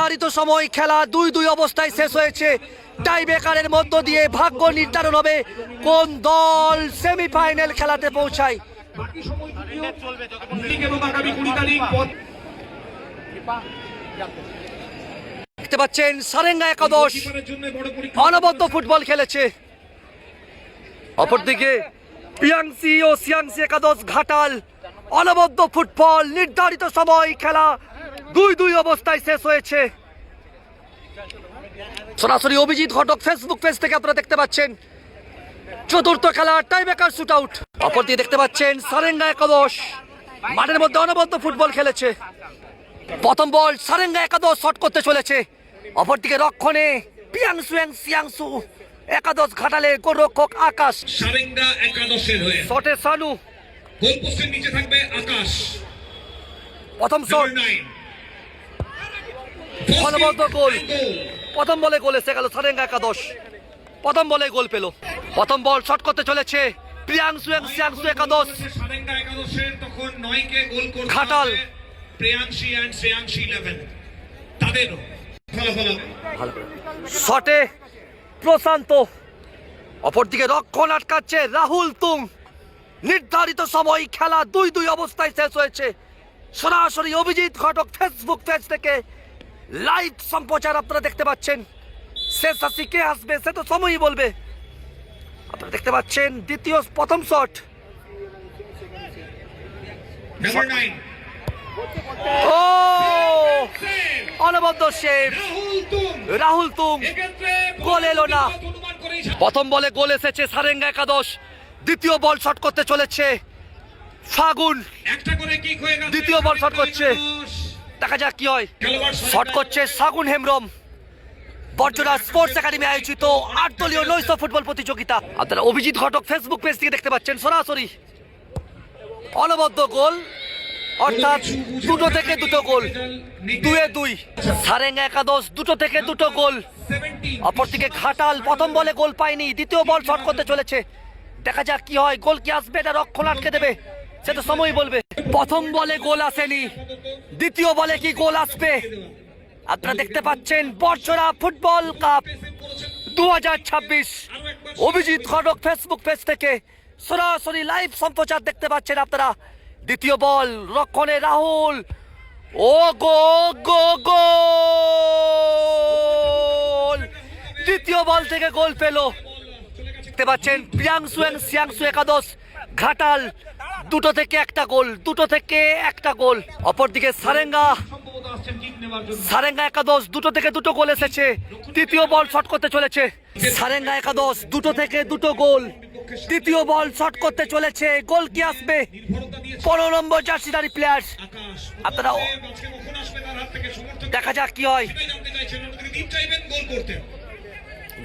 নির্ধারিত সময় খেলা 2-2 অবস্থায় শেষ হয়েছে। টাই ব্রেকারের মধ্য দিয়ে ভাগ্য নির্ধারণ হবে কোন দল সেমিফাইনাল খেলাতে পৌঁছায়। দেখতে পাচ্ছেন সারেঙ্গা একাদশ অনবদ্য ফুটবল খেলেছে, অপরদিকে পিয়াংসি ও সিয়াংসি একাদশ ঘাটাল অনবদ্য ফুটবল। নির্ধারিত সময় খেলা 2-2 অবস্থায় শেষ হয়েছে। সরাসরি অভিজিৎ ঘটক ফেসবুক পেজ থেকে আপনারা দেখতে পাচ্ছেন চতুর্থ খেলা টাই ব্রেকার শুট আউট। অপরদিকে দেখতে পাচ্ছেন সারেঙ্গা একাদশ মাঠের মধ্যে অনবদ্য ফুটবল খেলেছে। প্রথম বল সারেঙ্গা একাদশ শট করতে চলেছে, অপরদিকে রক্ষণে পিয়াংসু সিয়াংসু একাদশ ঘাটালে গোলরক্ষক আকাশ। সারেঙ্গা একাদশের হয়ে শটে সানু, গোলপোস্টের নিচে থাকবে আকাশ। প্রথম শট অনবদ্য গোল। প্রথম বলে গোল এসে গেল সারেঙ্গা একাদশ, প্রথম বলে গোল পেল। প্রথম বল শট করতে চলেছে প্রিয়াংশু সিয়াংশু একাদশ সারেঙ্গা একাদশের তখন 9 কে গোল করতে ঘাটাল প্রিয়াংশী এন্ড শ্রেয়াংশী 11 তাদের ফলাফল শটে প্রশান্ত, অপরদিকে রক্ষণ আটকাচ্ছে রাহুল তুং। নির্ধারিত সময় খেলা 2-2 অবস্থায় শেষ হয়েছে। সরাসরি অভিজিৎ ঘটক ফেসবুক পেজ থেকে লাইভ সম্প্রচার আপনারা দেখতে পাচ্ছেন। শেষ হাসি কে আসবে সে তো সময়ই বলবে। আপনারা দেখতে পাচ্ছেন প্রথম শট, নাম্বার 9 ও অনবদ্য সেভ রাহুল তুং, গোল এলো না। প্রথম বলে গোল এসেছে সারেঙ্গা একাদশ, দ্বিতীয় বল শট করতে চলেছে ফাগুন। একটা করে কিক হয়ে গেছে, দ্বিতীয় বল শট করছে, দেখা যাক কি হয়। শট করছে সাগুন হেমব্রম। বর্জরা স্পোর্টস একাডেমি আয়োজিত 8 দলীয় নৈশ ফুটবল প্রতিযোগিতা আপনারা অভিজিৎ ঘটক ফেসবুক পেজ থেকে দেখতে পাচ্ছেন সরাসরি। অনবদ্য গোল, অর্থাৎ 2 থেকে 2 গোল, 2-2। সারেঙ্গা একাদশ 2 থেকে 2 গোল। অপরদিকে ঘাটাল প্রথম বলে গোল পায়নি, দ্বিতীয় বল শট করতে চলেছে, দেখা যাক কি হয়। গোল কি আসবে, এটা রক্ষণ আটকে দেবে সে তো সময় বলবে। প্রথম বলে গোল আসেনি, দ্বিতীয় বলে কি গোল আসবে। আপনারা দেখতে পাচ্ছেন বর্ষরা ফুটবল কাপ 2026 অভিজিৎ ঘটক ফেসবুক পেজ থেকে সরাসরি লাইভ সম্প্রচার দেখতে পাচ্ছেন আপনারা। দ্বিতীয় বল রক্ষণে রাহুল, ও গো গো গোল। দ্বিতীয় বল থেকে গোল পেল। দেখতে পাচ্ছেন প্রিয়াংশু সিয়াংশু একাদশ ঘাটাল 2 থেকে 1 গোল, 2 থেকে 1 গোল। অপরদিকে সারেঙ্গা একাদশ 2 থেকে 2 গোল এসেছে, তৃতীয় বল শট করতে চলেছে। সারেঙ্গা একাদশ 2 থেকে 2 গোল, তৃতীয় বল শট করতে চলেছে, গোল কি আসবে। 15 নম্বর জার্সিধারী প্লেয়ার, আপনারা দেখা যাক কি হয়।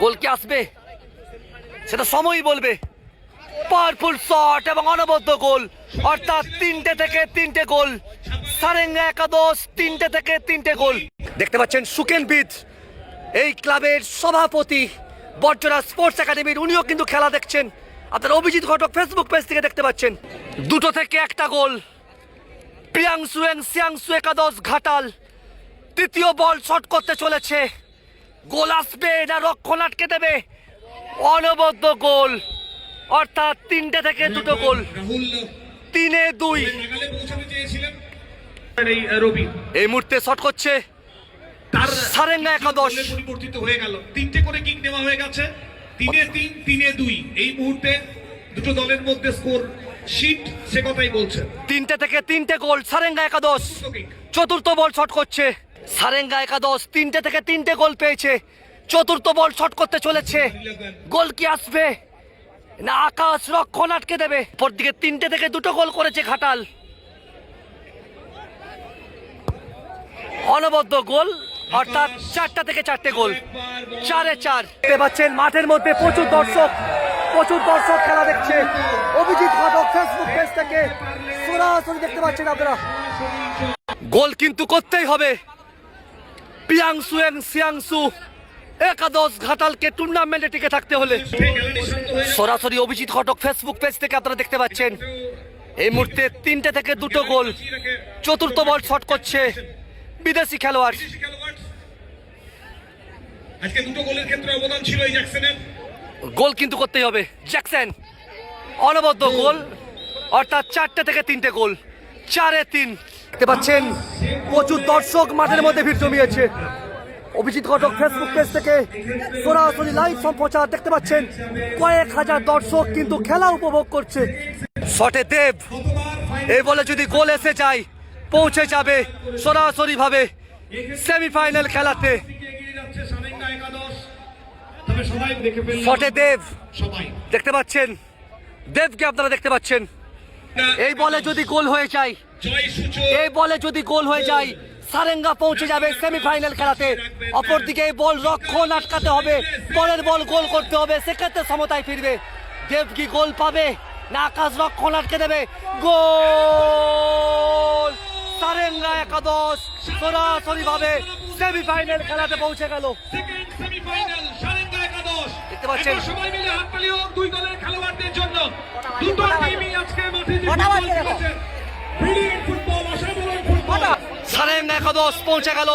গোল কি আসবে সেটা সময়ই বলবে। পাওয়ারফুল শট এবং অনবদ্য গোল, অর্থাৎ 3 থেকে 3 গোল। সারেঙ্গা একাদশ 3 থেকে 3 গোল। দেখতে পাচ্ছেন সুকেনবিদ এই ক্লাবের সভাপতি বর্জরা স্পোর্টস একাডেমির, উনিও কিন্তু খেলা দেখছেন। আপনারা অভিজিৎ ঘটক ফেসবুক পেজ থেকে দেখতে পাচ্ছেন 2 থেকে 1 গোল। প্রিয়াংশু সিয়াংশু একাদশ ঘাটাল তৃতীয় বল শট করতে চলেছে, গোল আসবে না রক্ষণ আটকে দেবে। অনবদ্য গোল, অর্থাৎ 3 থেকে 2 গোল, 3-2। এই মুহূর্তে শট করছে সারেঙ্গা একাদশ। পরিবর্তিত হয়ে গেল, 3টে করে কিক নেওয়া হয়ে গেছে, 3-3 3-2। এই মুহূর্তে দুটো দলের মধ্যে স্কোর শীট সে কথাই বলছে। 3 থেকে 3 গোল সারেঙ্গা একাদশ। চতুর্থ বল শট করছে সারেঙ্গা একাদশ, 3 থেকে 3 গোল পেয়েছে, চতুর্থ বল শট করতে চলেছে, গোল কি আসবে না আকাশ রক্ষণ আটকে দেবে। পরদিকে 3 থেকে 2 গোল করেছে ঘাটাল। অনবদ্য গোল, অর্থাৎ 4 থেকে 4 গোল, 4-4। দেখতে পাচ্ছেন মাঠের মধ্যে প্রচুর দর্শক খেলা দেখছে। অভিজিৎ ঘটক ফেসবুক পেজ থেকে সরাসরি দেখতে পাচ্ছেন আপনারা। গোল কিন্তু করতেই হবে। পিয়াংশু সিয়াংশু একাদশ ঘাটালকে টুর্নামেন্টে টিকে থাকতে হলে সরাসরি অভিজিৎ ঘটক ফেসবুক পেজ থেকে আপনারা দেখতে পাচ্ছেন এই মুহূর্তে 3 থেকে 2 গোল। চতুর্থ বল শট করছে বিদেশি খেলোয়াড় আজকে দুটো গোলের ক্ষেত্রে অবদান ছিল এই জ্যাকসনের। গোল কিন্তু করতেই হবে। জ্যাকসন অনবদ্য গোল, অর্থাৎ 4টে থেকে 3টে গোল, 4-3। দেখতে পাচ্ছেন প্রচুর দর্শক মাঠের মধ্যে ভিড় জমিয়েছে। অভিজিৎ ঘটক ফেসবুক পেজ থেকে সরাসরি লাইভ সম্প্রচার দেখতে পাচ্ছেন। কয়েক হাজার দর্শক কিন্তু খেলা উপভোগ করছে। শটে দেব, এই বলে যদি গোল এসে যায় পৌঁছে যাবে সরাসরি ভাবে সেমিফাইনাল খেলাতে। শটে দেব দেখতে পাচ্ছেন, দেবকে আপনারা দেখতে পাচ্ছেন। এই বলে যদি গোল হয়ে যায়, এই বলে যদি গোল হয়ে যায় সারেঙ্গা পৌঁছে যাবে সেমিফাইনাল খেলাতে। অপরদিকে এই বল রক্ষণ আটকাতে হবে, পরের বল গোল করতে হবে, সেক্ষেত্রে সমতায় ফিরবে। দেব কি গোল পাবে না আকাশ রক্ষণ আটকে দেবে? গোল! সারেঙ্গা একাদশ সরাসরি ভাবে সেমিফাইনাল খেলাতে পৌঁছে গেল। দেখতে পাচ্ছেন সবাই মিলে হাততালি হোক দুই দলের খেলোয়াড়দের জন্য। দুটো টিমই আজকে মাঠে যে ফুটবল খেলেছে, ব্রিলিয়ান্ট ফুটবল, অসাধারণ ফুটবল। সারেঙ্গা একাদশ পৌঁছে গেল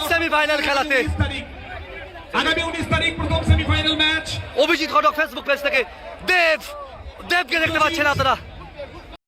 সেমিফাইনাল খেলাতে। আগামী 19 তারিখ প্রথম সেমিফাইনাল ম্যাচ। অভিজিৎ ঘটক ফেসবুক পেজ থেকে দেবকে দেখতে পাচ্ছেন আপনারা।